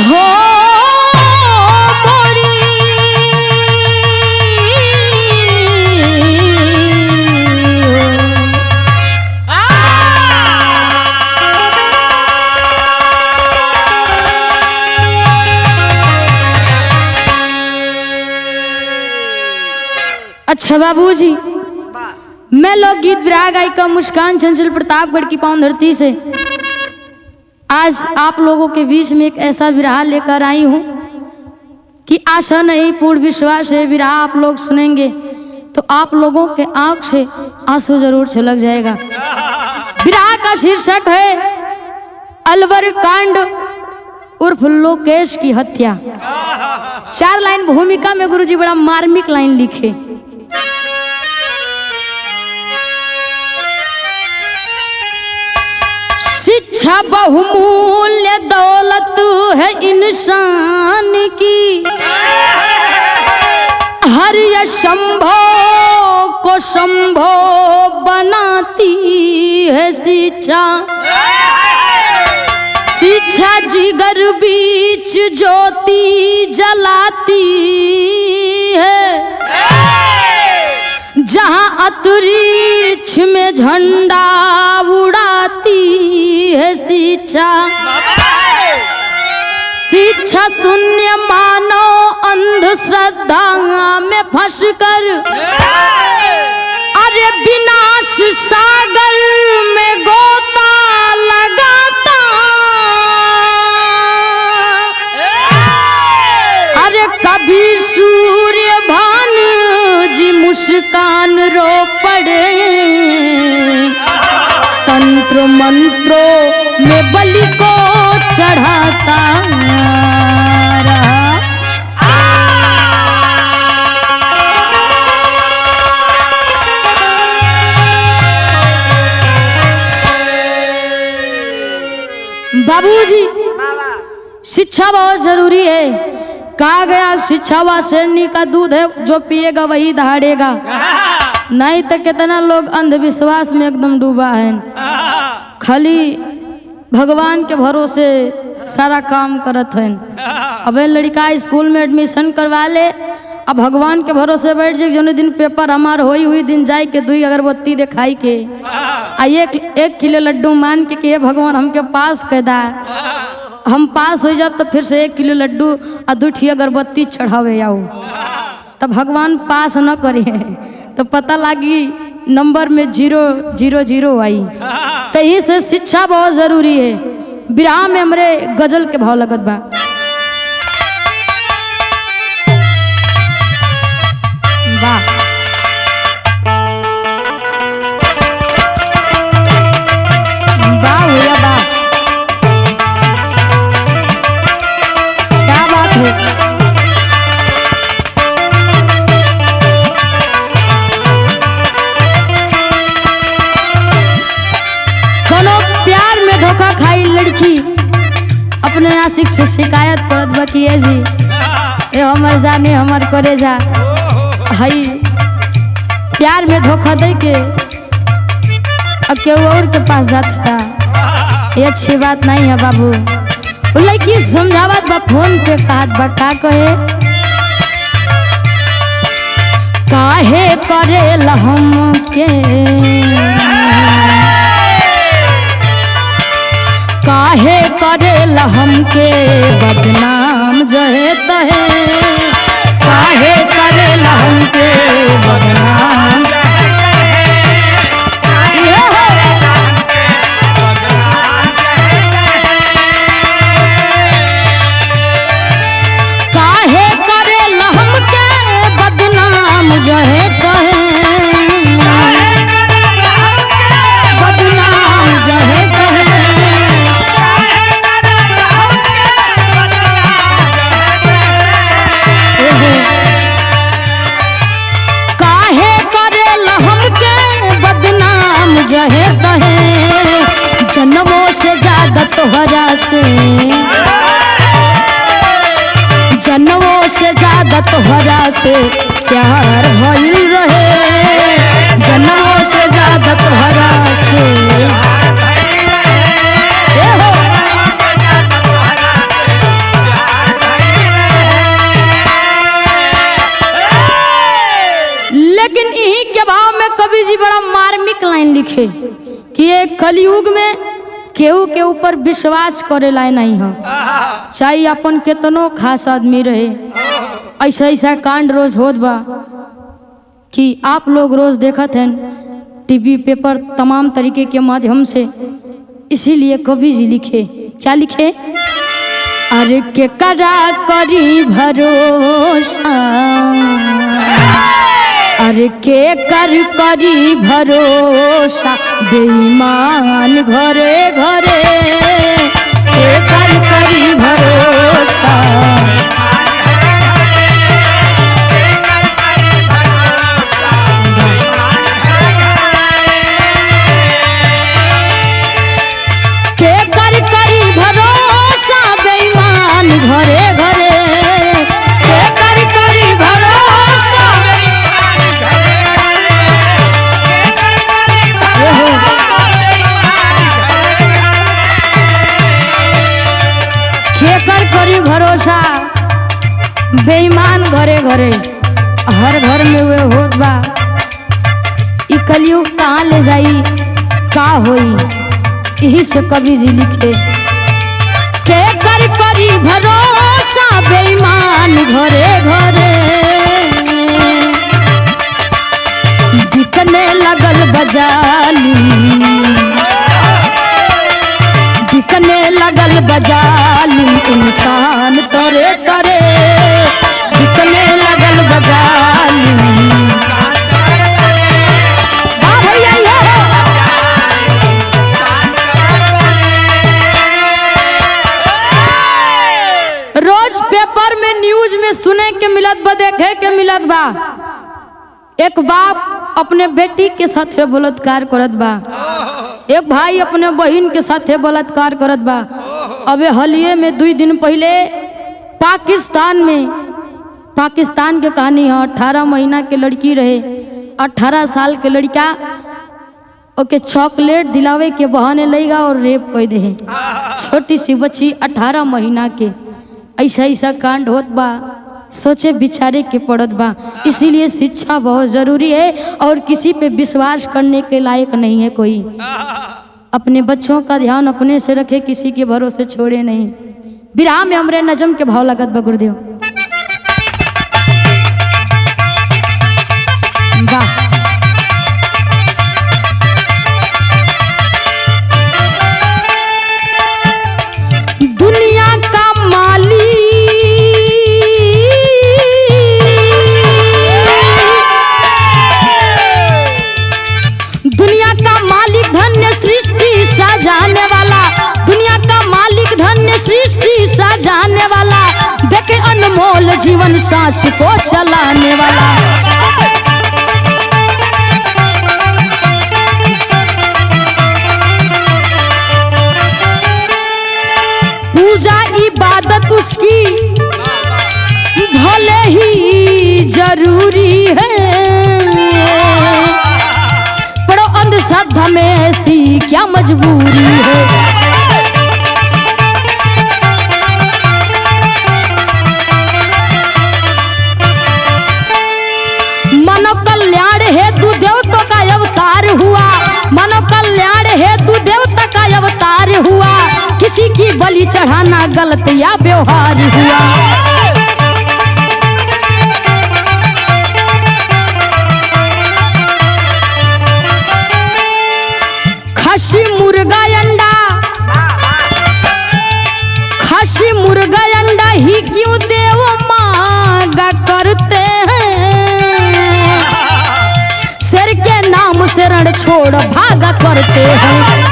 हो मोरी अच्छा बाबूजी, मैं लोकगीत विराग गायिका मुस्कान चंचल प्रतापगढ़ की पावन धरती से आज आप लोगों के बीच में एक ऐसा विरहा लेकर आई हूँ कि आशा नहीं पूर्ण विश्वास है विरहा आप लोग सुनेंगे तो आप लोगों के आंख से आंसू जरूर छलक जाएगा। विरहा का शीर्षक है अलवर कांड उर्फ लोकेश की हत्या। 4 लाइन भूमिका में गुरुजी बड़ा मार्मिक लाइन लिखे। शिक्षा बहुमूल्य दौलत है इंसान की, हर यह संभव को संभव बनाती है शिक्षा। शिक्षा जिगर बीच ज्योति जलाती है, जहाँ अंतरिक्ष में झंडा उड़ाती है शिक्षा। शिक्षा शून्य मानो अंधश्रद्धा में फंसकर अरे विनाश सागर में गोता लगाता। अरे कभी सूर्य भान जी मुस्कान रो पड़े, तंत्र मंत्रों में बलि को चढ़ाता रहा। बाबूजी, शिक्षा बहुत जरूरी है। कहा गया शिक्षा व शेरनी का दूध है, जो पिएगा वही दहाड़ेगा। नहीं तो कितना लोग अंधविश्वास में एकदम डूबा है, खाली भगवान के भरोसे सारा काम करत है। अब लड़का स्कूल में एडमिशन करवा ले, अब भगवान के भरोसे बैठ जाए। जो दिन पेपर हमार हुई दिन जाए के 2 अगरबत्ती दिखाई के आ 1 किलो लड्डू मान के कि भगवान हमके पास कैदा, हम पास हो जाब तो फिर से 1 किलो लड्डू और 2 अगरबत्ती चढ़ावे आओ। तब भगवान पास न करे तो पता लगी नंबर में 0 0 0 आई। तो इसे शिक्षा बहुत जरूरी है। विराम में हमरे गजल के भाव लगत बा। वाह वाह भैया वाह, क्या बात है। धोखा खाई लड़की अपने आशिक से शिकायत करत बकिए जी, ये हमर जाने हमर करे जा हई प्यार में धोखा दे के अब केहू और के पास जाता। ये अच्छी बात नहीं है बाबू। वो लड़की समझावत बा फोन पे, कहत बा का कहे, काहे करे लहम के काहे करे हमके बदनाम जहे तहे, काहे करे हमके बदनाम काहे करे हमके बदनाम जहे तहे, बदनाम जहे तहे। जहे तहे जन्मों से ज्यादा तोहरा से, जन्मों से ज्यादा तोहरा से प्यार भइल रहे, जन्मों से ज्यादा तोहरा से। यही के भाव में कवि जी बड़ा मार्मिक लाइन लिखे कि ये कलयुग में केहू के ऊपर विश्वास करे लाए नहीं हो, चाहे अपन केतनो खास आदमी रहे। ऐसा ऐसा कांड रोज होत बा कि आप लोग रोज देखत हैं टीवी पेपर तमाम तरीके के माध्यम से। इसीलिए कवि जी लिखे, क्या लिखे? अरे के करा करी भरोसा, अरे के करी भरोसा, बेईमान घरे घरे के करी भरोसा। घरे घरे के करी भरोसा, के करी भरोसा, बेईमान घरे घरे। हर घर में वे होत बा। ई कलयुग कहाँ ले जाई, का होई? यही से कवि जी लिखे के करी भरोसा, बेईमान घरे घरे बिकने लगल बजाली, बिकने लगल बजाली, इंसान तरे तरे बिकने लगल बजाली। रोज पेपर में न्यूज में सुने के मिलत बा, देखे के मिलत बा। एक बाप अपने बेटी के साथ बलात्कार करत बा, एक भाई अपने बहन के साथ बलात्कार करत बा। अबे हालिये में 2 दिन पहले पाकिस्तान के कहानी है। 18 महीना के लड़की रहे, 18 साल के लड़का ओके चॉकलेट दिलावे के बहाने लेगा और रेप कर दे। छोटी सी बच्ची 18 महीना के। ऐसा ऐसा कांड होत बा, सोचे बिचारे के पड़त बा। इसीलिए शिक्षा बहुत जरूरी है और किसी पे विश्वास करने के लायक नहीं है कोई। अपने बच्चों का ध्यान अपने से रखे, किसी के भरोसे छोड़े नहीं। विराम में हमरे नजम के भाव लगत बा गुरुदेव। वाह, दुनिया का मालिक, दुनिया का मालिक धन्य सृष्टि सजाने वाला, दुनिया का मालिक धन्य सृष्टि सजाने वाला, देखे अनमोल जीवन सांस को चलाने वाला। पूजा इबादत उसकी भले ही जरूरी है, पर अंधश्रद्धा में ऐसी क्या मजबूरी है। मानव कल्याण हेतु देवता का अवतार हुआ, मानव कल्याण हेतु देवता का अवतार हुआ, किसी की बलि चढ़ाना गलत या व्यवहार हुआ। खसी मुर्गा अंडा, खसी मुर्गा अंडा ही क्यों देव मांगा करते हैं, शेर के नाम से रण छोड़ भागा करते हैं।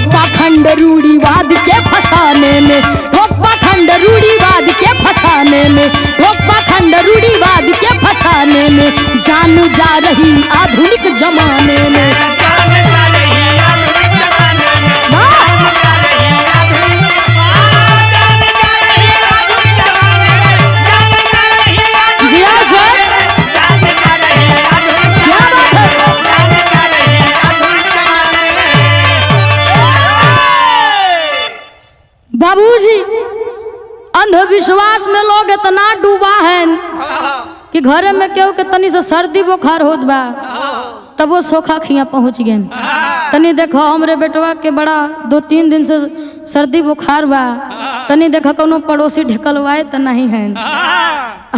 पाखंड रूढ़िवाद के फसाने में, पाखंड रूढ़िवाद के फसाने में, पाखंड रूढ़िवाद के फसाने में, जान जा रही आधुनिक जमाने में। जी हाँ सर, क्या बात है। बाबूजी अंधविश्वास में लोग इतना डूबा है कि घरे में केहू के तनी से सर्दी बुखार होत बा तब वो सोखा खिया पहुंच गए। तनी देखो हमरे बेटवा के बड़ा 2-3 दिन से सर्दी बुखार बा, तनी देखा कोनो पड़ोसी ढकलवाए तो नहीं है।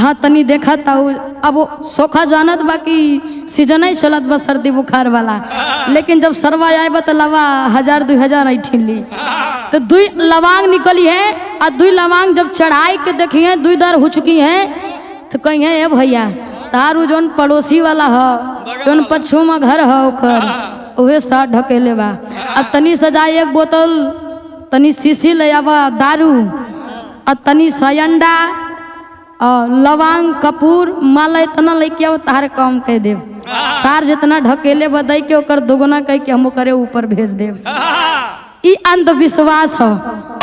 हाँ तनी देखा था अब सोखा जानत बा कि सीजन ही चलत बा सर्दी बुखार वाला, लेकिन जब सरवा आए बा तो लवा 1000-2000 ऐठी ली तो 2 लवांग निकली है और 2 लवांग जब चढ़ाई के देखी है 2 दर हो चुकी है तो कही है ए भैया तारू जोन पड़ोसी वाला हो जोन पछू में घर हो ओकर उहे साथ ढकेले बा। अब तनी सजा 1 बोतल तनी शीशी ले आवा दारू और तनी सयंडा और लवांग कपूर माला इतना लेके आओ तार कम कह देव सार जितना ढकेले बदई के ओकर दोगुना कह के हम करे ऊपर भेज देव। ई अंधविश्वास हो।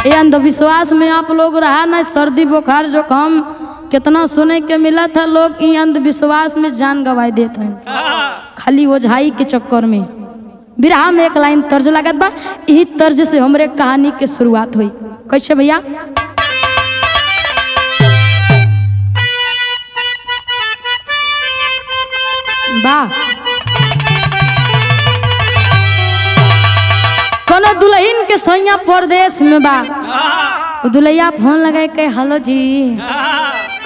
ये अंधविश्वास में आप लोग रहा ना सर्दी बुखार जो कम कितना सुने के मिला था। लोग ई अंधविश्वास में जान गंवा देते हैं खाली ओझाई के चक्कर में। बिरहा में एक लाइन तर्ज लागत बा, यही तर्ज से हमरे कहानी के शुरुआत हुई। कैसे भैया? वाह। कोनो दुल्हन के सैया परदेश में बा, दुल्हैया फोन लगाए के हेलो जी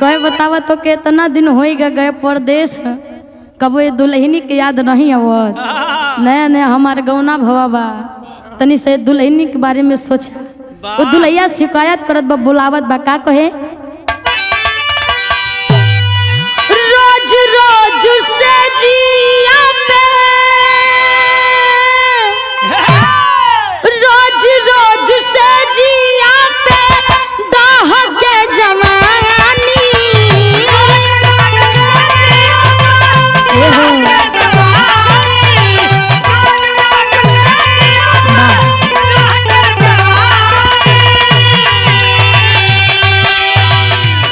कहे बतावा तो कितना दिन हो गए परदेश, कबो ये दुल्हनी के याद नहीं आवत। नया नया हमारे गौना भवा बा, तनी से दुल्हनी के बारे में सोच। वो दुल्हैया शिकायत करत बा, बुलावत बा, का कहे रोज रोज से जिया पे रोज रोज से जिया पे दाह के जवानी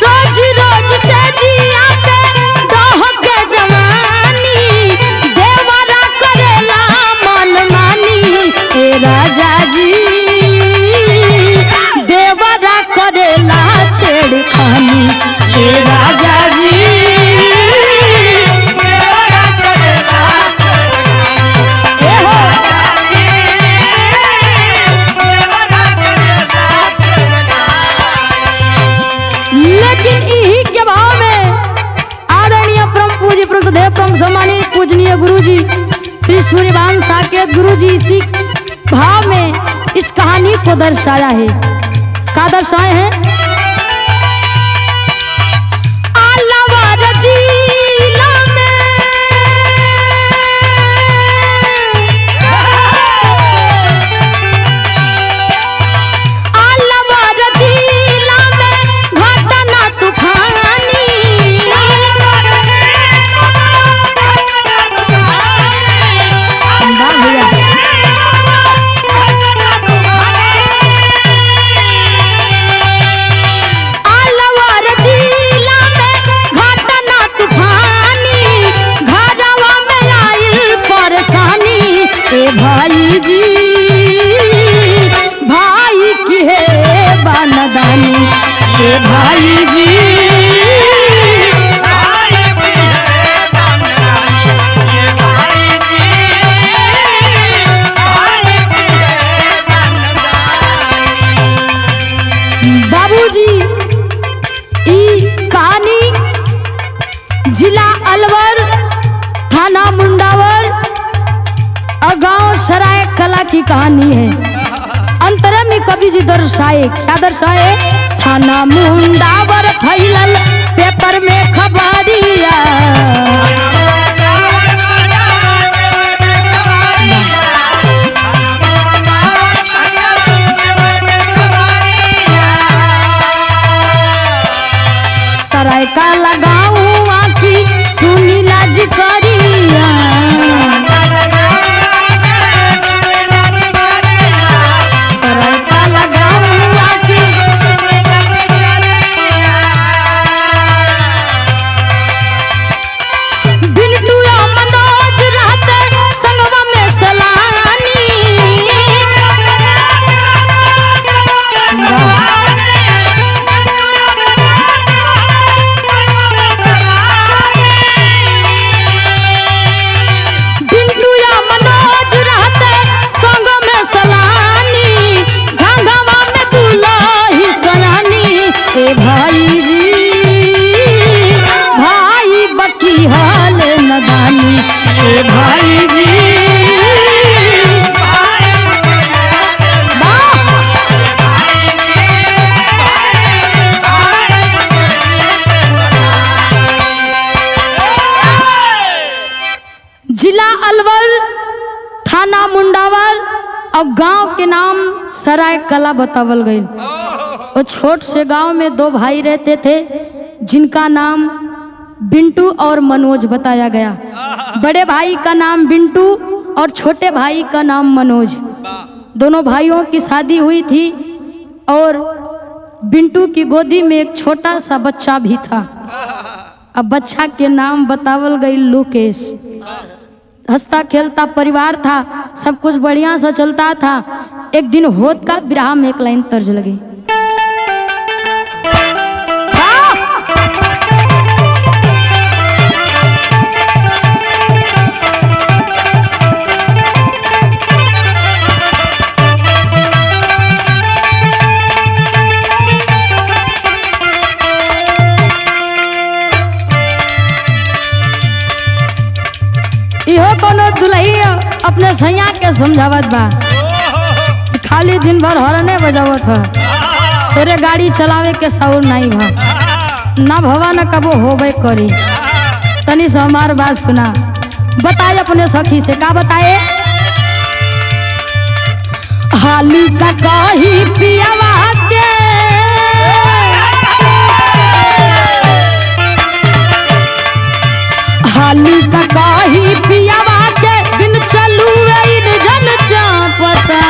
रोज रोज से जिया पे दाह के जवानी देवरा करेला मनमानी ए राजा जी देवरा करेला छेड़खानी ए राजा जी देवरा करेला लेकिन यही के भाव में आदरणीय परम पूज्य प्रसदेव परम सम्मानित पूजनीय गुरुजी श्री सूर्यवान साकेत गुरुजी इसी भाव में इस कहानी को दर्शाया है। का दर्शाए हैं? आलावार जिला में आलावार जिला में घटना तूफानी आलावार जिला में घटना तूफानी घरवा में आइल परेशानी ए भाई जी भाई की है बानदानी ए भाई जी बाबूजी ई कहानी जिला अलवर थाना मुंडावर और गांव सराय कला की कहानी है। अंतरे में कवि जी दर्शाए, क्या दर्शाए? थाना मुंडावर फैलल पेपर में खबरिया सराय का लगाऊं आखी सुनी लाज करिया सराय का लगाऊं आखी बिल्टुआ मनोज रहते संगवा में सलानी और गांव के नाम सराय कला बतावल गई। वो छोट से गांव में दो भाई रहते थे जिनका नाम बिंटू और मनोज बताया गया। बड़े भाई का नाम बिंटू और छोटे भाई का नाम मनोज। दोनों भाइयों की शादी हुई थी और बिंटू की गोदी में एक छोटा सा बच्चा भी था। अब बच्चा के नाम बतावल गई लोकेश। हंसता खेलता परिवार था, सब कुछ बढ़िया सा चलता था। एक दिन होत का विराह में एक लाइन तर्ज लगी। इहो कोनो दुल्ही अपने सैया के समझावत बा, खाली दिन भर हॉर्ने बजावत है, तेरे गाड़ी चलावे के सौर नहीं भा ना भवा न कबो होबे करी। तनी से हमार बात सुना, बताए अपने सखी से। का बताए? हाली का कही पियावा के हाली का कही पियावा के बिन चलू इन जन चापता।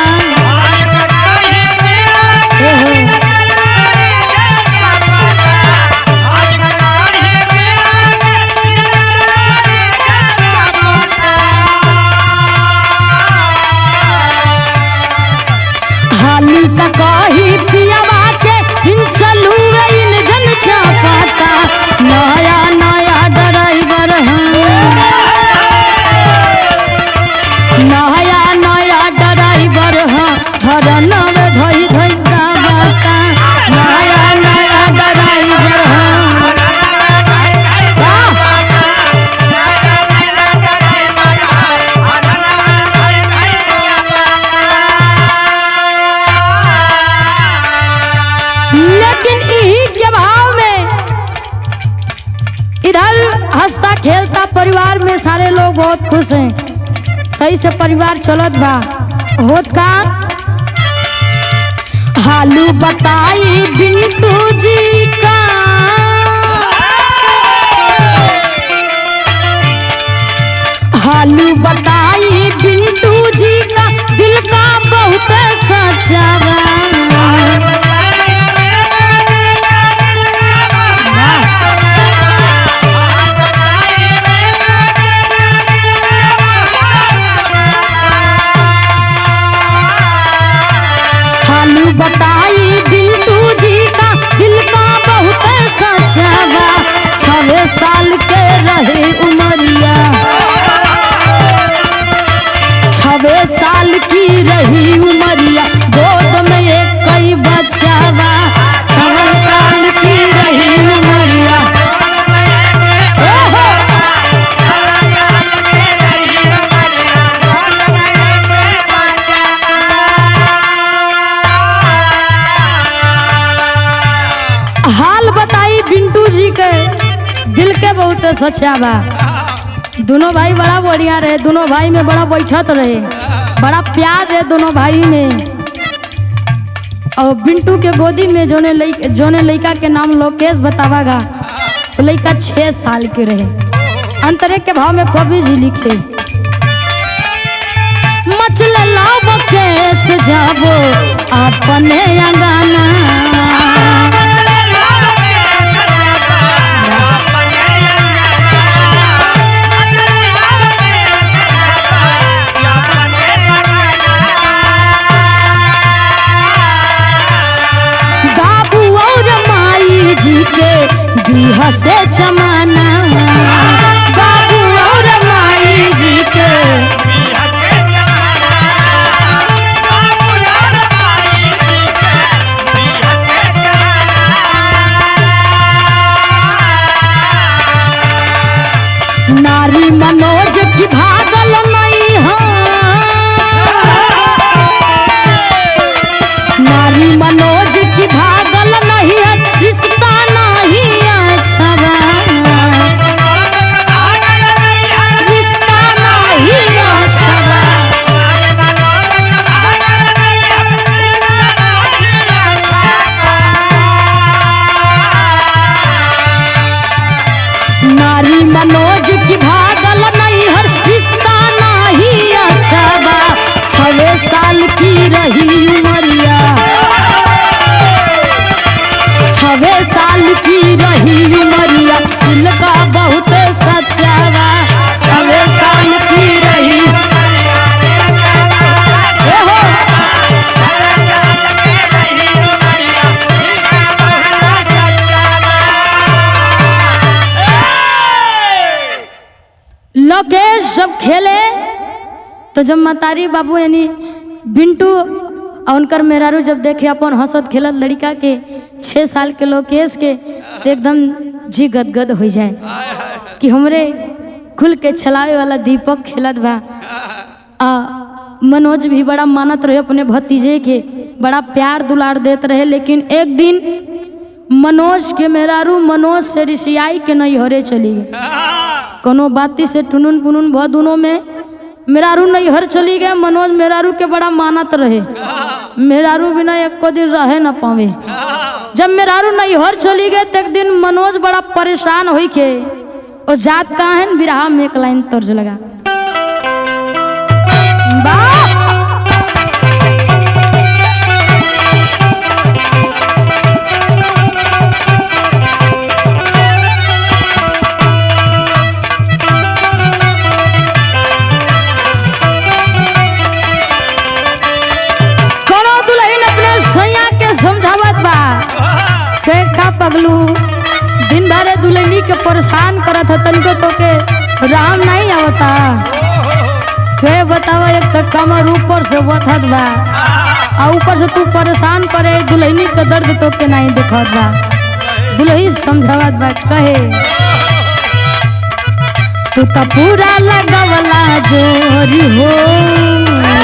हाली का कही पियावा के बिन चलू इन जन चापता। नया नया ड्राइवर नया नया ड्राइवर हरन में धोई धोई गावता। नया नया ड्राइवर लेकिन यही के भाव में इधर हंसता खेलता परिवार में सारे लोग बहुत खुश हैं, सही से परिवार चलत बा। होत का हालू बताई बिंटू जी का हालू बताई बिंटू जी का दिल का बहुत सच्चा बा। बताई बिंटू जी का दिल का बहुत सच्चा बा। 6 साल के रहे उमरिया 6 साल की रही उमरिया गोद में एक कई बच्चा बा। 6 साल की रही उमरिया हाल बताई बिंटू जी के दिल के बहुत सच्चा बा। दोनों भाई बड़ा बढ़िया रहे, दोनों भाई में बड़ा बैठत रहे, बड़ा प्यार रहे दोनों भाई में। और बिंटू के गोदी में जोने लड़का के नाम लोकेश बतावागा, तो लड़का 6 साल के रहे। अंतरे के भाव में कवि जी लिखे मचले लाओ केस जाबो अपने अंगना। बिहा से जमाना बाबू और माई जी के नारी मनोज की भागल नहीं है, नारी मनोज की भागल नहीं है, रिश्ता नहीं अच्छा बा। 6 साल की रही उमरिया दिल का बहुत सच्चा बा 6 साल की रही हो लोकेश जब खेले तो जब मतारी बाबू यानी बिंटू और उनकर मेहरारू जब देखे अपन हंसत खेलत लड़का के 6 साल के लोकेश के तो एकदम जी गदगद हो जाए कि हमरे खुल के छलावे वाला दीपक खेलत बा। मनोज भी बड़ा मानत रहे अपने भतीजे के बड़ा प्यार दुलार देते रहे। लेकिन एक दिन मनोज के मेहरारू मनोज से रिसियाई के नैहरे चली गई। कोनो बाती से टुनुन पुनुन भ दोनों में मेहरारू नैहर चली गए। मनोज मेहरारू के बड़ा मानत रहे, मेहरारू बिना एको दिन रहे न पावे। जब मेहरारू नैहर चली गए तो एक दिन मनोज बड़ा परेशान हुई के और जात कहाँ है बिरहा में एक लाइन तर्ज लगा पगलू दिन भर दुल्हनी के परेशान करत है तनिको तो के राम नहीं आवता के बतावा एक तो कमर ऊपर से बथत बा और ऊपर से तू परेशान करे दुल्हनी के दर्द तो के नहीं देखत बा। दुल्ही समझावत बा कहे तू तो पूरा लगवला जोरी हो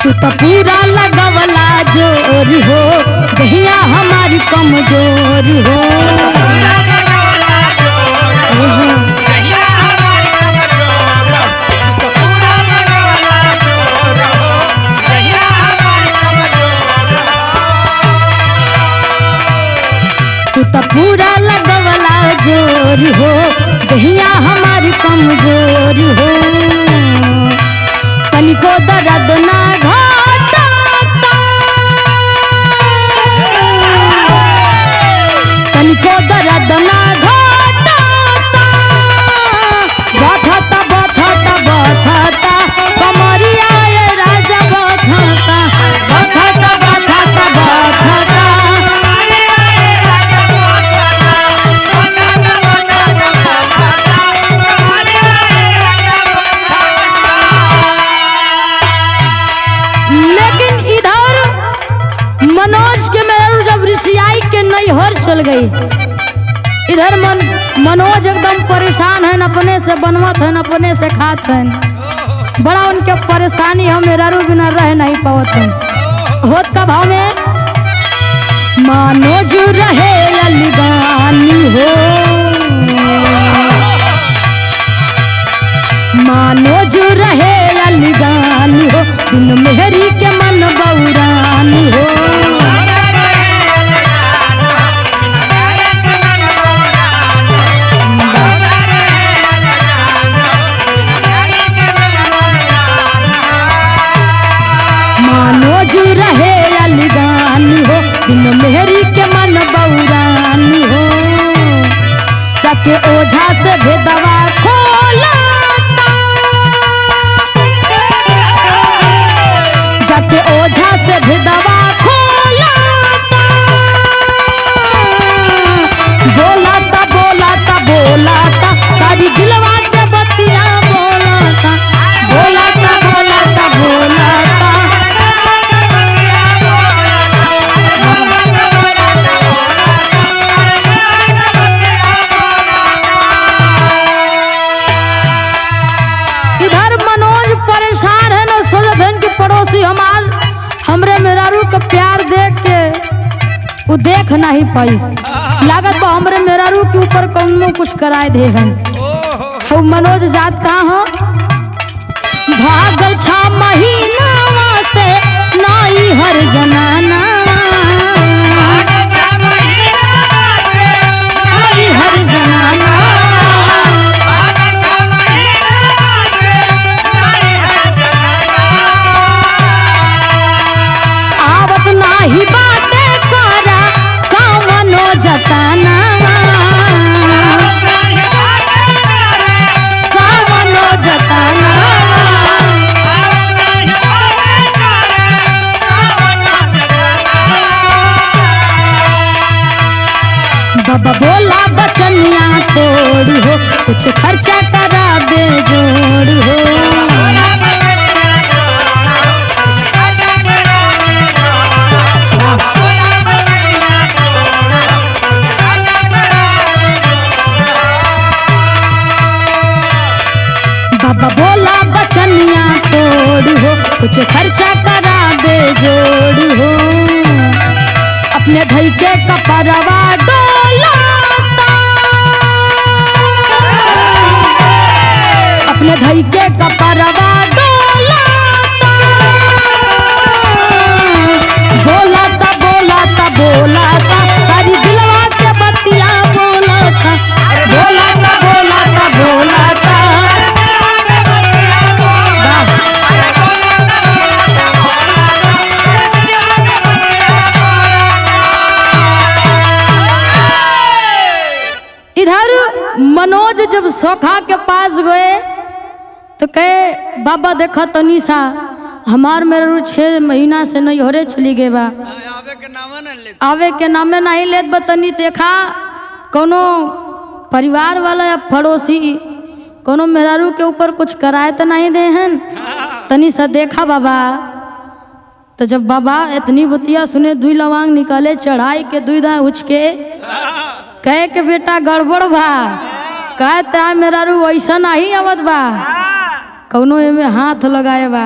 तू तो पूरा लगवला जोरी हो दहिया हमारी कमजोरी हो तू तो पूरा लगवला जोरी हो दहिया हमारी कमजोरी हो तनिको दर्द ना घाटा तनिको दर्द ना घाटा बथता बथता बथता कमरिया ये राजा बथता बथता बथता बथता मनोज के मेहरारू जब रिसियाई के नैहर चल गई इधर मनोज एकदम परेशान है, अपने से बनवत है अपने से खात है। बड़ा उनके परेशानी हम मेहरारू बिना रह नहीं पावत है। होत का भाव में मनोज रहे अलगानी हो मनोज रहे अलगानी हो दिन मेहरी के मन बौरानी हो मनोज रहे अलगानी हो दिन मेहरी के मन बौरानी हो जाके ओझा से भेदवा खोला जाके ओझा से भेदवा खोला बोलाता बोलाता बोलाता सारी दिलवा के बतिया बोलाता बोलाता बोलाता बोलाता इधर मनोज परेशान है ना सोचत है कि पड़ोसी हमार हमरे मेहरारू का प्यार देख के वो देख नहीं पाइस लागत बा हमरे मेहरारू के ऊपर कौनो कुछ कराए दे हैं। मनोज जात कहाँ हो भागल 6 महीना से नाई हर जनाना नाई हर जनाना आवत ना तोड़ हो, कुछ खर्चा करा दे जोड़ हो। बाबा बोला बचनिया तोड़ हो, कुछ खर्चा करा दे जोड़ हो। अपने धई के कपरवा डोलाता, अपने धई के कपरवा डोलाता, बोलाता बोलाता बोलाता सारी दिलवा के बतिया बोलाता, बोलाता बोलाता बोलाता। इधर मनोज जब सोखा के पास गए तो कहे बाबा देखा तनी सा हमार मेरे 6 महीना से नहीं होरे चली गए बा, आवे के नामे नहीं लेत बतनी। देखा कोनो परिवार वाला या पड़ोसी कोनो मेहरारू के ऊपर कुछ कराए तो नहीं दे हैं, तनी सा देखा बाबा। तो जब बाबा इतनी बतिया सुने दुई लवांग निकाले चढ़ाई के दुई दाएं उछ के कहे के बेटा गड़बड़ बा, कहते मेहरारू ऐसा नहीं आवत बा, कौनो एमे हाथ लगाए बा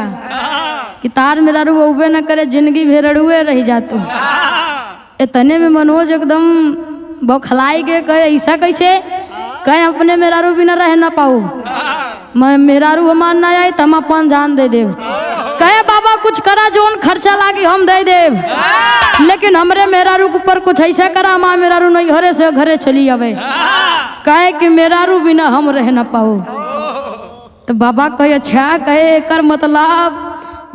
कि तार मेहरारू उबे न करे, जिंदगी भेड़ुए रह जातो। इतने में मनोज एकदम बौखलाई के कहे ऐसा कैसे, कहे अपने मेहरारू बिना रह ना पाऊ, मेहरारू हमार ना आई तो हम अपन जान दे देव। कहे बाबा कुछ करा जोन खर्चा लागी हम दे देव, लेकिन हमरे मेहरारू के ऊपर कुछ ऐसा करा हमार मेहरारू नहीं घरे से घरे चली आवे, कहे कि मेहरारू बिना हम रह ना पाऊ। तो बाबा कहे अच्छा, कहे एकर मतलब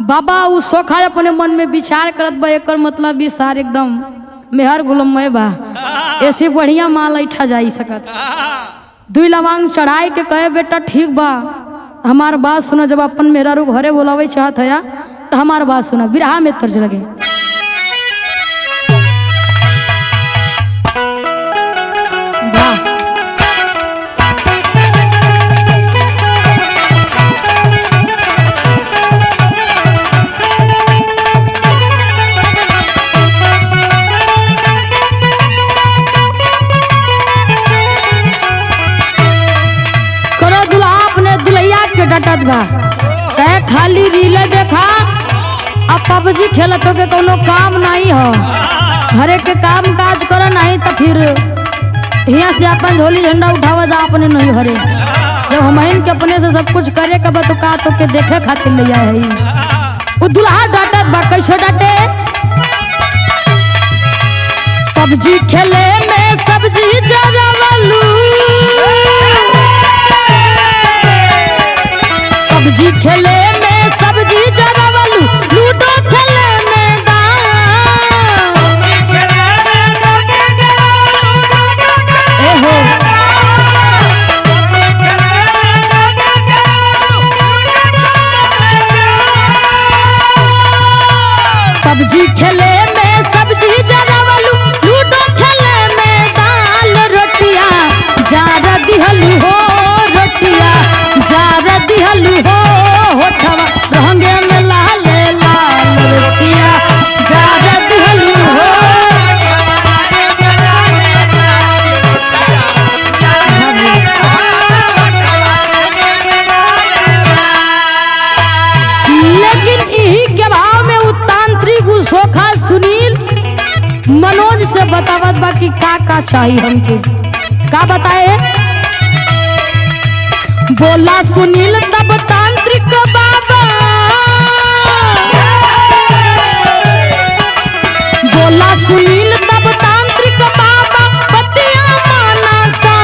बाबा उ सोखा अपने मन में विचार करत बा, एकर मतलब विचार एकदम मेहर गुलमय बा, ऐसे बढ़िया माल ऐठा जा सकत। दुई लवांग चढ़ाई के कहे बेटा ठीक बा, हमार बात सुना, जब अपन मेहरारू घरे बोलावे चाहत है तो हमार बात सुना, बिरहा में तर्ज लगे। डटत बा, कहे खाली रीले देखा अब पबजी खेलत हो के कोनो काम नहीं हो, घरे के काम काज कर नहीं तो फिर यहाँ से अपन झोली झंडा उठावा जा अपने नहीं घरे। जब हम के अपने से सब कुछ करे के बा तो का तो के देखे खातिर ले आए है। वो दुल्हा डटत बा, कैसे डटे, पबजी खेले में सब्जी जरावलू, सब्जी खेले में सब्जी जरावलू, लूडो खेले में दांव, एहो सब्जी खेले में सब्जी जरावलू, लूडो खेले में दाल, रोटिया जार दिहलू हो, रोटिया जार दिहलू हो, होठवा रंगे में लाल लाल, रोटिया जार दिहलू हो। लेकिन यही के भाव में तांत्रिक सोखा सुनील मनोज से बतावत बा कि का चाहिए हमके, का बताए। बोला सुनील तब तांत्रिक बाबा, बोला सुनील तब तांत्रिक बाबा, बतिया माना सा,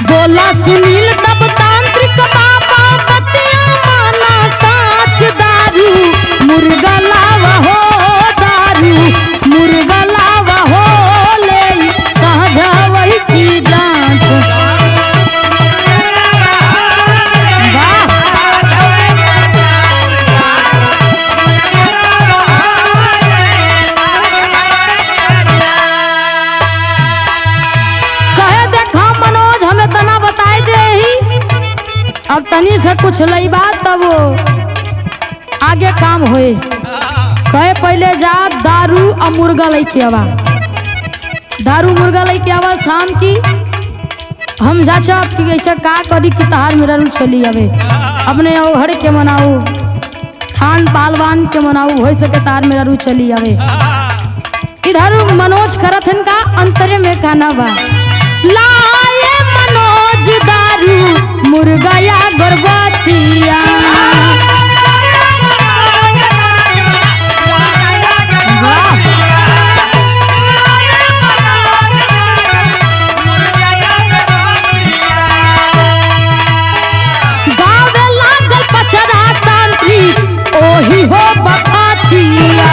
बोला सुनील तब तांत्रिक बाबा, बतिया माना साच, दारू मुर्गा लावा हो, दारू मुर्गा लावा हो, ले अब तनी से कुछ लई बात तब आगे काम होए। कहे पहले जा दारू और मुर्गा लेके आवा, दारू मुर्गा लेके आवा शाम की। हम जाचा आपकी ऐसा का करी कि तहार मेरा रू चली आवे। अपने ओघड़ के मनाऊ, थान पालवान के मनाऊ, हो सके तार मेरा रू चली आवे। इधर मनोज करथन का अंतरे में खाना बा, लाए मनोज दारू मुर्गा या गर्भवतिया। गावे लागल पचरा तांत्रिक ओही हो बखातिया।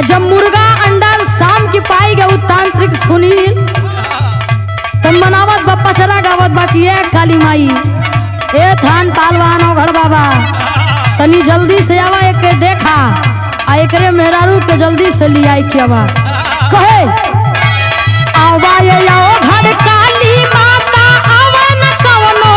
जब मुर्गा अंडा शाम की पाई गए तांत्रिक सुनील तब मनावत बप्पा चला गावत बाकी है काली माई ए थान पालवान घर बाबा तनी जल्दी से आवा एक देखा आ एकरे मेहरारू के जल्दी से लिया के आवा। कहे आवा ये आओ घर काली माता आवा न कवनो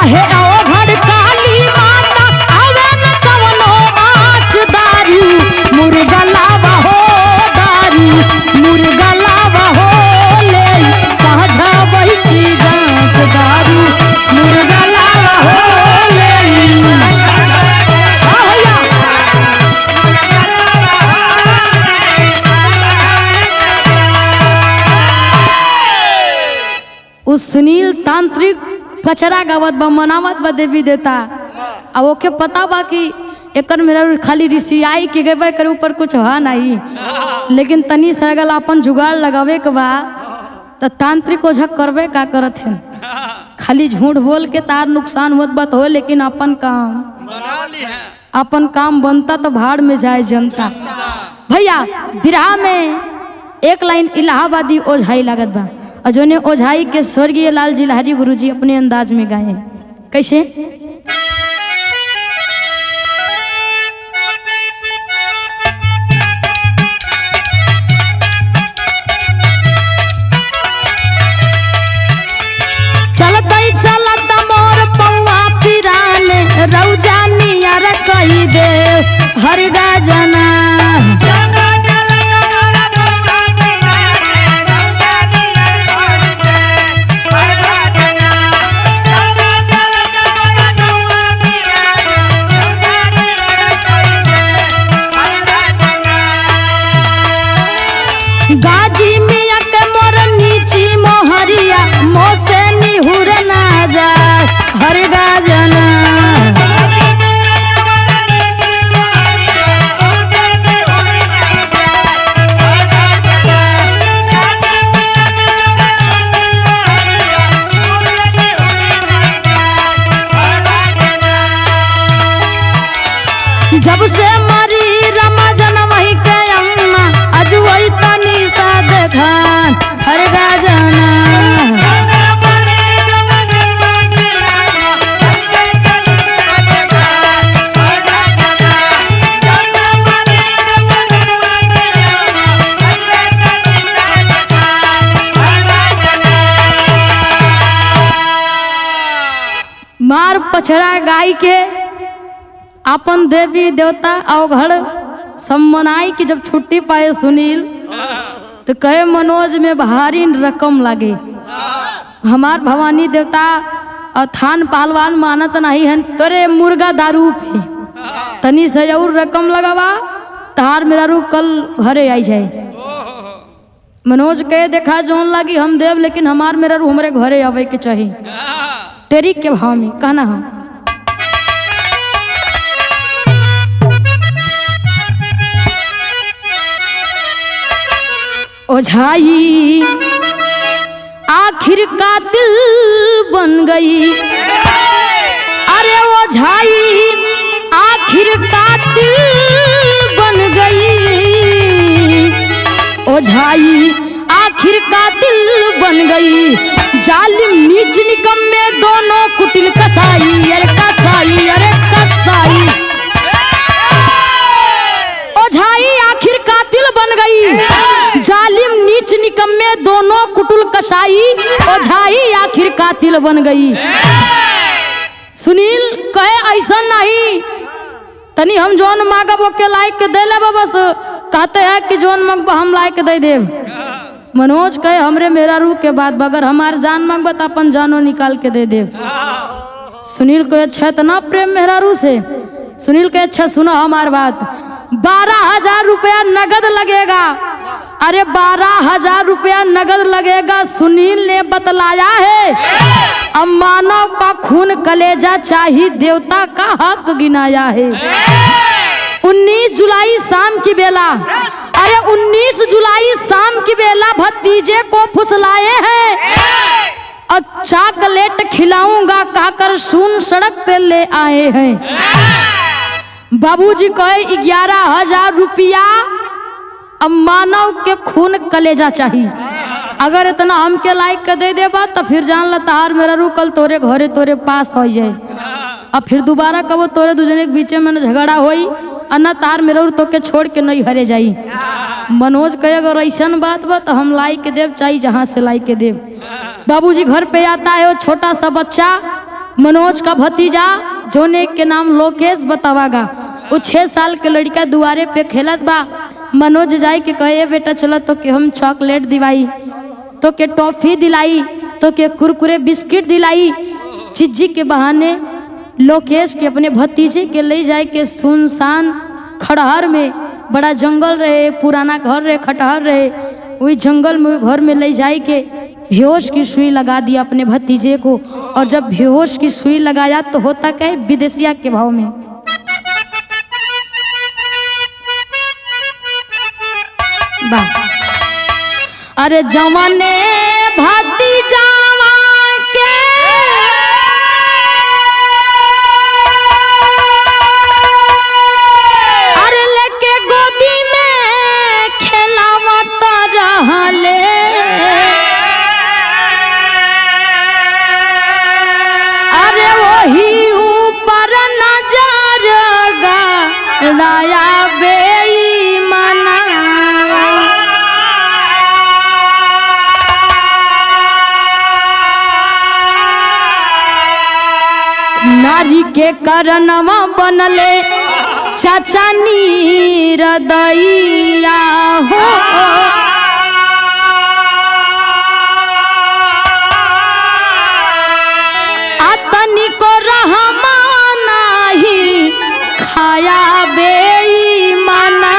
हे आओ घर काली माता आवे न कवनो आँच दारू मुर्गा लावा हो दारू मुर्गा लावा हो ले साझा बैठी जांच दारू मुर्गा लावा हो ले। उस सुनील तांत्रिक कचरा गावत बा मनावत बा देवी देता। अब ओके पता बा कि एकर मेरा खाली ऋषियाई के गए कर ऊपर कुछ है नहीं, लेकिन तनी से अगर अपन जुगाड़ लगावे के बा तो तांत्रिक ओझा करबे का करत है। खाली झूठ बोल के तार नुकसान होत बा हो, लेकिन अपन काम बनता तो भाड़ में जाए जनता। भैया बिरहा में एक लाइन इलाहाबादी ओझाई लागत बा और जोने ओझाई के स्वर्गीय लाल जी लहरी गुरु जी अपने अंदाज में गाए कैसे। चलता चलता मोर पौआ पिराने रौजा नियर कही दे हर गाजना। गाजी मिया के मोर नीची मोहरिया मोसे निहुर ना जाए हर गाजना। जब से मरी रमा जनमही के अम्मा अजुई तनी सा देखान हर गाजना। मार पछड़ा गाय के अपन देवी देवता अवघड़ सम्मनाई की जब छुट्टी पाए सुनील तो कहे मनोज में भारी रकम लगे। हमार भवानी देवता और थान पालवान मानत नहीं है तोरे मुर्गा दारू पे तनी से और रकम लगावा तार मेरा रू कल घरे आई जाए। मनोज कहे देखा जोन लगी हम देव, लेकिन हमार मेरा रू हमारे घरे आवे के चाहिए। तेरी के भाव में कहना हम ओझाई आखिर कातिल बन गई। अरे ओझाई आखिर कातिल बन गई। ओझाई आखिर कातिल बन गई। जालिम नीच निकम्मे दोनों कुटिल कसाई। अरे कसाई, अरे कसाई। ओझाई आखिर कातिल बन गई। जालिम नीच निकम्मे दोनों कुटिल कसाई। ओझाई आखिर कातिल बन गई। सुनील कहे ऐसा नहीं, तनी हम जोन मांगब ओके लायक के दे लेब, बस कहते हैं कि जोन मांगब हम लायक दे देव। मनोज कहे हमरे मेरा रू के बाद बगर हमार जान मांगब तो अपन जानो निकाल के दे देव। सुनील को अच्छा इतना प्रेम मेहरा रू से। सुनील के अच्छा सुनो हमार बात, 12,000 रुपया नगद लगेगा। अरे 12,000 रुपया नगद लगेगा। सुनील ने बतलाया है अब मानव का खून कलेजा चाहिए, देवता का हक गिनाया है। 19 जुलाई शाम की बेला, अरे 19 जुलाई शाम की बेला भतीजे को फुसलाए हैं और चॉकलेट खिलाऊंगा कहकर सुन सड़क पे ले आए हैं। बाबूजी कहे 11,000 रुपया अब मानव के खून कलेजा चाहिए। अगर इतना हमके लायक के दे देबा तो फिर जान ला तार मेरा रू कल तोरे घरे तोरे पास हो जाए। अब फिर दोबारा कबो तोरे दूजने के बीच में झगड़ा होई और न तार मेरा रू तो के छोड़ के नहीं हरे जाई। मनोज कहे अगर ऐसा बात बा तो हम लाई के देव, चाहिए जहाँ से लाई के देव। बाबूजी घर पे आता है वो छोटा सा बच्चा मनोज का भतीजा जोने के नाम लोकेश बतावागा। वो 6 साल के लड़का दुआरे पे खेलत बा। मनोज जाए के कहे बेटा चलो तो के हम चॉकलेट दिवाई, तो के टॉफी दिलाई, तो के कुरकुरे बिस्किट दिलाई। चिज्जी के बहाने लोकेश के अपने भतीजे के ले जाए के सुनसान खड़हर में, बड़ा जंगल रहे, पुराना घर रहे, खटहर रहे, वही जंगल में घर में ले जाए के बेहोश की सुई लगा दिया अपने भतीजे को। और जब बेहोश की सुई लगाया तो होता क्या है विदेशिया के भाव में अरे जवाने भतीजावा के अरे लेके गोदी में खेलावत रहले। अरे वही ऊपर नजर गड़ाया बेईमाना। नारी के करनवा बनले चाचा नीरदैया हो। अतनी को रहमा नहीं खाया बेईमाना।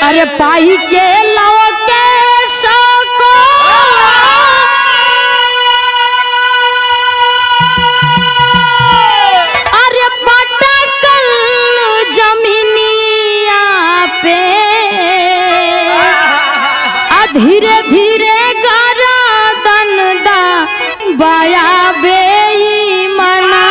अरे पाई के लाओ के सको अरे पटकल जमीनिया पे धीरे धीरे गर्दन दबाया बेईमाना।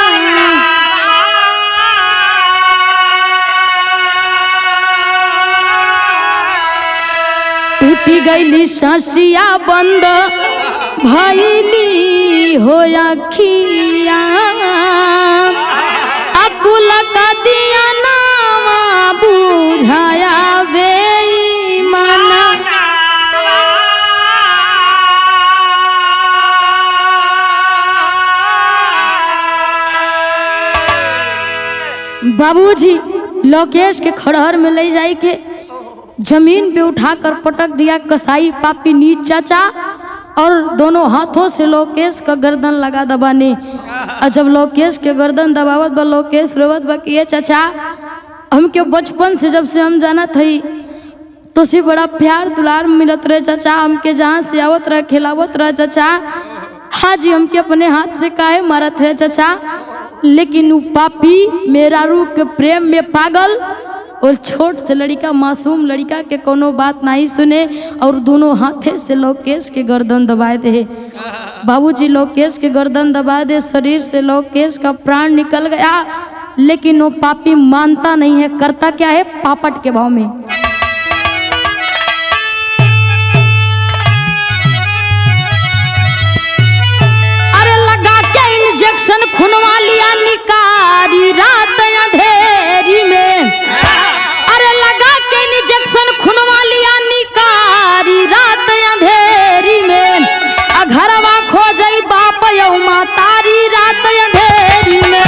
टूटी गईली ससिया बंद भैली हो अखिया। अकुल का दिया नामा बुझाया बेईमाना। बाबूजी लोकेश के खड़हर में ले जाए के जमीन पे उठाकर पटक दिया कसाई पापी नीच चाचा, और दोनों हाथों से लोकेश का गर्दन लगा दबाने। और जब लोकेश के गर्दन दबावत बा, लोकेश रोवत बा कि ये चाचा, हमके बचपन से जब से हम जाना थी तो से बड़ा प्यार दुलार मिलत रहे चाचा, हमके जहाँ से आवत रहे खिलावत रहे चाचा, हाजी हमके अपने हाथ से काहे मारत है चाचा। लेकिन वो पापी मेरा रूह के प्रेम में पागल और छोट से लड़का मासूम लड़का के कोनो बात नहीं सुने और दोनों हाथे से लोकेश के गर्दन दबाए दे। बाबूजी लोकेश के गर्दन दबा दे, शरीर से लोकेश का प्राण निकल गया, लेकिन वो पापी मानता नहीं है, करता क्या है पापट के भाव में। अरे लगा के इंजेक्शन खुनवा लिया निकारी रात अंधेरी में, अरे लगा के इंजेक्शन खुनवा लिया निकारी रात अंधेरी में, घरवा खो जाई बाप यौ मातारी रात अंधेरी में।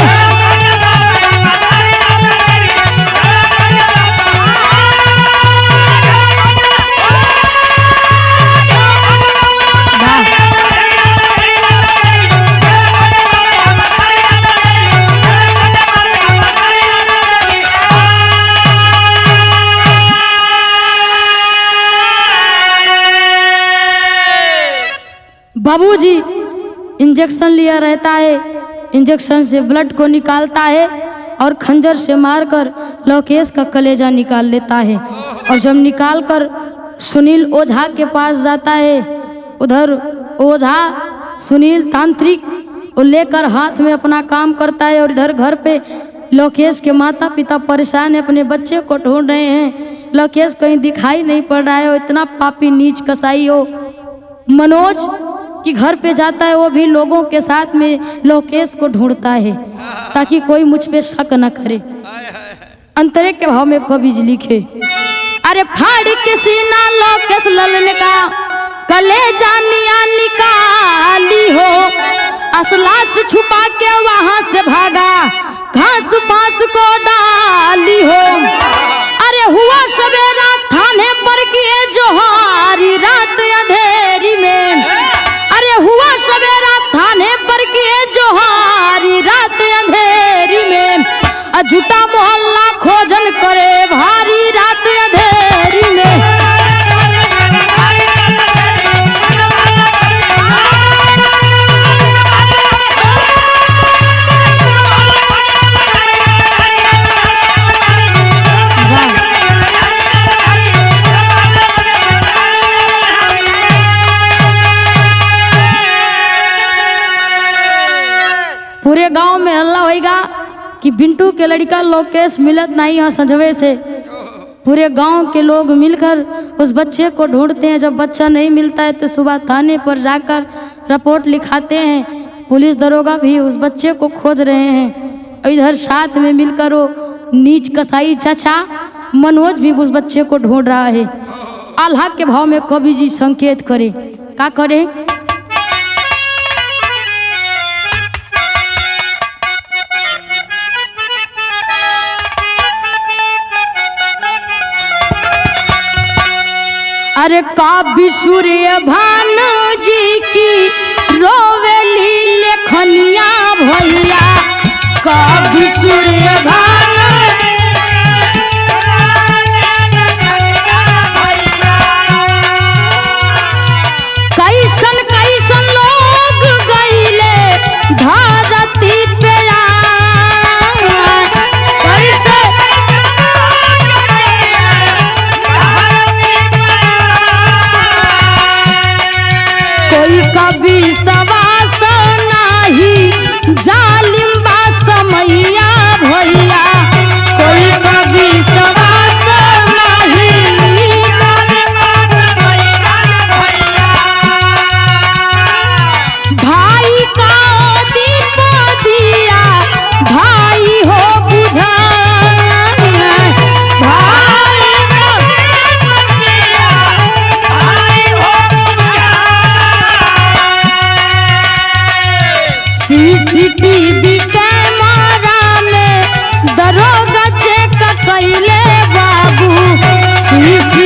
बाबूजी इंजेक्शन लिया रहता है, इंजेक्शन से ब्लड को निकालता है और खंजर से मारकर लोकेश का कलेजा निकाल लेता है। और जब निकालकर सुनील ओझा के पास जाता है, उधर ओझा सुनील तांत्रिक वो लेकर हाथ में अपना काम करता है, और इधर घर पे लोकेश के माता पिता परेशान है, अपने बच्चे को ढूंढ रहे हैं। लोकेश कहीं दिखाई नहीं पड़ रहा है, वो इतना पापी नीच कसाई हो। मनोज कि घर पे जाता है, वो भी लोगों के साथ में लोकेश को ढूंढता है ताकि कोई मुझ पे शक न करे। अंतरे के भाव में कवि जी लिखे, अरे फाड़ के सीना लोकेश ललन का कलेजा निया निकाली हो, असला से छुपा के वहां से भागा घास पास को डाली हो। अरे हुआ सवेरा थाने पर किए जोहारी रात अंधेरी में, अरे हुआ सवेरा थाने पर किए जोहारी रात अंधेरी में, झूठा मोहल्ला खोजन करे भारी रात अंधेरी में। पूरे गांव में हल्ला होएगा कि बिंटू के लड़का लोकेश मिलत नहीं है संजवे से। पूरे गांव के लोग मिलकर उस बच्चे को ढूंढते हैं। जब बच्चा नहीं मिलता है तो सुबह थाने पर जाकर रिपोर्ट लिखाते हैं। पुलिस दरोगा भी उस बच्चे को खोज रहे हैं। इधर साथ में मिलकर वो नीच कसाई चाचा मनोज भी उस बच्चे को ढूंढ रहा है। आल्हा के भाव में कवि जी संकेत करे, क्या करे? अरे काव्य सूर्य भानु जी की रोवेली लेखनिया भैया, काव्य सूर्य भानु कैसन कैसन लोग गईले धरती पे विश्वास नाही जालिम बा समैया भैया, कोई का विश्वास नहीं। भाई का दीप दिया भाई हो बुझा, सीसीटीवी कैमरा में दरोगा चेक कैले बाबू, सीसी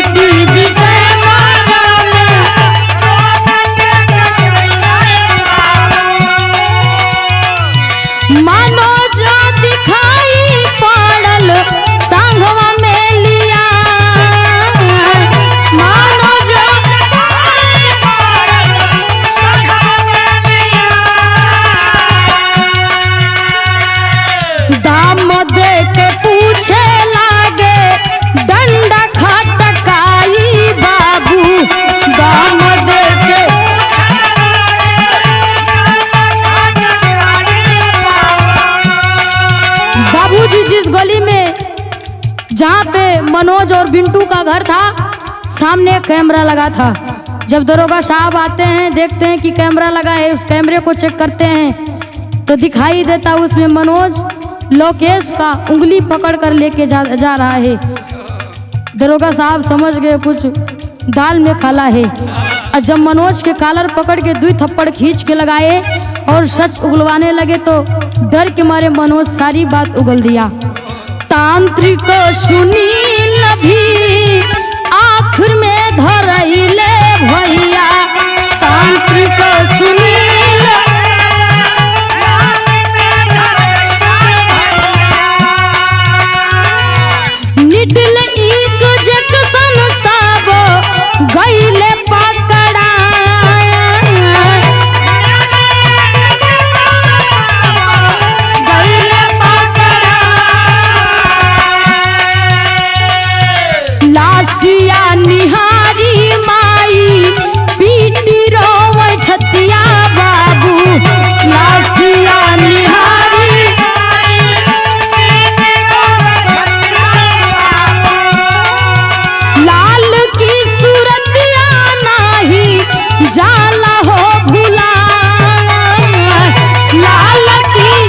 जहाँ पे मनोज और बिंटू का घर था सामने कैमरा लगा था। जब दरोगा साहब आते हैं, देखते हैं कि कैमरा लगा है, उस कैमरे को चेक करते हैं तो दिखाई देता उसमें मनोज लोकेश का उंगली पकड़ कर लेके जा रहा है। दरोगा साहब समझ गए कुछ दाल में काला है। और जब मनोज के कॉलर पकड़ के 2 थप्पड़ खींच के लगाए और सच उगलवाने लगे तो डर के मारे मनोज सारी बात उगल दिया। तांत्रिक सुनील भी आखिर में धरइले भैया, तांत्रिक सुनील निडल एक जक्सन सब गईले पकड़ा, गईले पकड़ा। लासिया निहारी माई पीटी रोवे छतिया बाबू, लासिया निहारी लाल की सूरतिया नाही जाला हो भुला, लाल की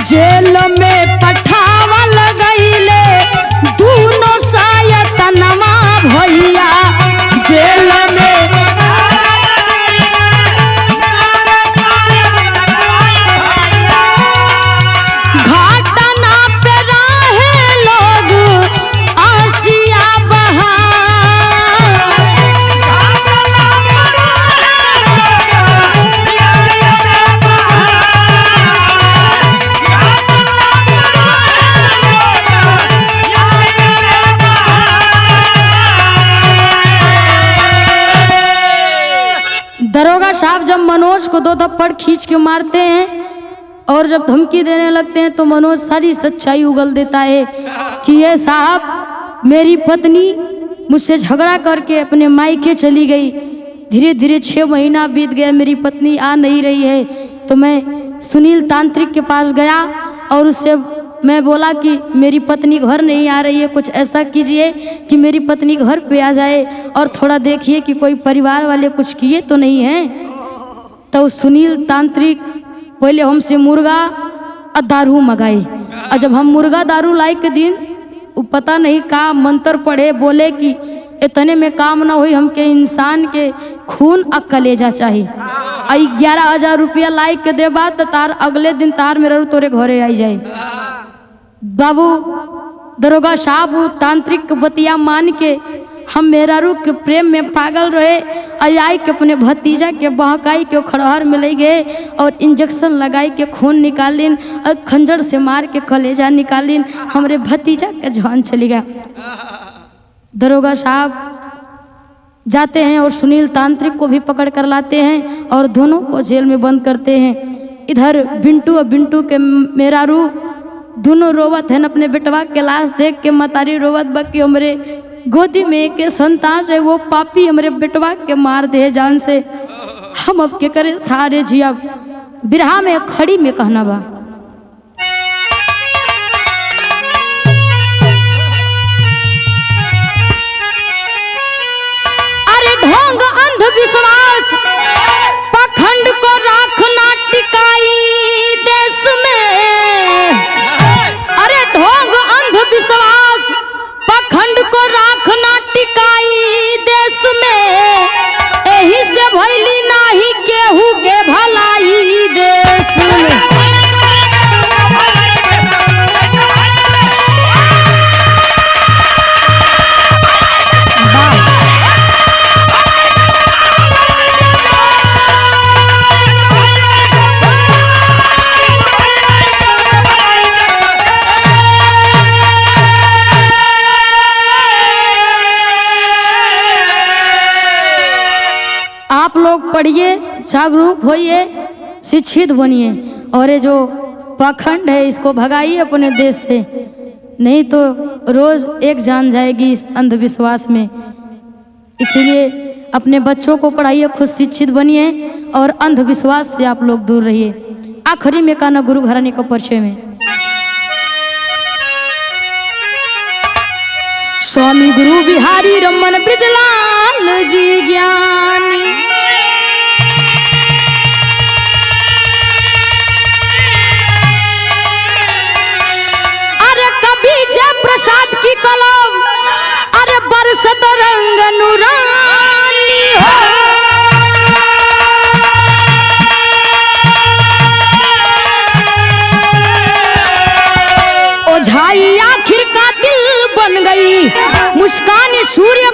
जेल में पठावल गईले दूनो सायतनमा भैया, जेल में घाटना पे रहे लोग आसिया बहा, दरोगा साहब जब मनोज को 2 थप्पड़ खींच के मारते हैं और जब धमकी देने लगते हैं तो मनोज सारी सच्चाई उगल देता है कि ये साहब मेरी पत्नी मुझसे झगड़ा करके अपने मायके चली गई, धीरे धीरे 6 महीना बीत गया, मेरी पत्नी आ नहीं रही है। तो मैं सुनील तांत्रिक के पास गया और उससे मैं बोला कि मेरी पत्नी घर नहीं आ रही है, कुछ ऐसा कीजिए कि मेरी पत्नी घर पे आ जाए और थोड़ा देखिए कि कोई परिवार वाले कुछ किए तो नहीं हैं। तो सुनील तांत्रिक पहले हमसे मुर्गा और दारू मंगाए, और जब हम मुर्गा दारू लाई के दिन वो पता नहीं का मंत्र पढ़े, बोले कि इतने में काम ना हुई, हमके इंसान के खून और कलेजा चाहिए। 11,000 रुपया लाई के दे बाद तो तार अगले दिन तार मेरा तोरे घरे आई जाए। बाबू दरोगा साहब तांत्रिक बतिया मान के हम मेहरारू के प्रेम में पागल रहे, आई के अपने भतीजा के बहकाई के खड़हर में ले गए और इंजेक्शन लगाई के खून निकालिन और खंजर से मार के कलेजा निकालिन, हमरे भतीजा के जान चली गया। दरोगा साहब जाते हैं और सुनील तांत्रिक को भी पकड़ कर लाते हैं और दोनों को जेल में बंद करते हैं। इधर बिंटू और बिंटू के मेहरारू दोनों रोवत हैं, अपने बेटवा के लाश देख के मतारी रोवत बा कि हमरे गोदी में के संतान है वो पापी हमरे बेटवा के मार दे जान से, हम अब के करे सारे जिया। बिरहा में खड़ी में कहना बा, अरे ढोंग अंधविश्वास पाखंड को राखना टिकाई देश में, अरे ढोंग अंधविश्वास पाखंड को राखना टिकाई देश में, एही से भइली नाही केहू के भलाई देश में। आप लोग पढ़िए, जागरूक होइए, शिक्षित बनिए और ये जो पाखंड है इसको भगाइए अपने देश से, नहीं तो रोज एक जान जाएगी इस अंधविश्वास में। इसीलिए अपने बच्चों को पढ़ाइए, खुद शिक्षित बनिए और अंधविश्वास से आप लोग दूर रहिए। आखिरी में कहना गुरु घराने का परिचय में स्वामी गुरु बिहारी रमन ब्रिजलाल जी ज्ञानी। अरे कभी जय प्रसाद की कलम अरे बरसत रंग नूरानी हो। ओझाई आखिर का दिल बन गई मुस्कान सूर्य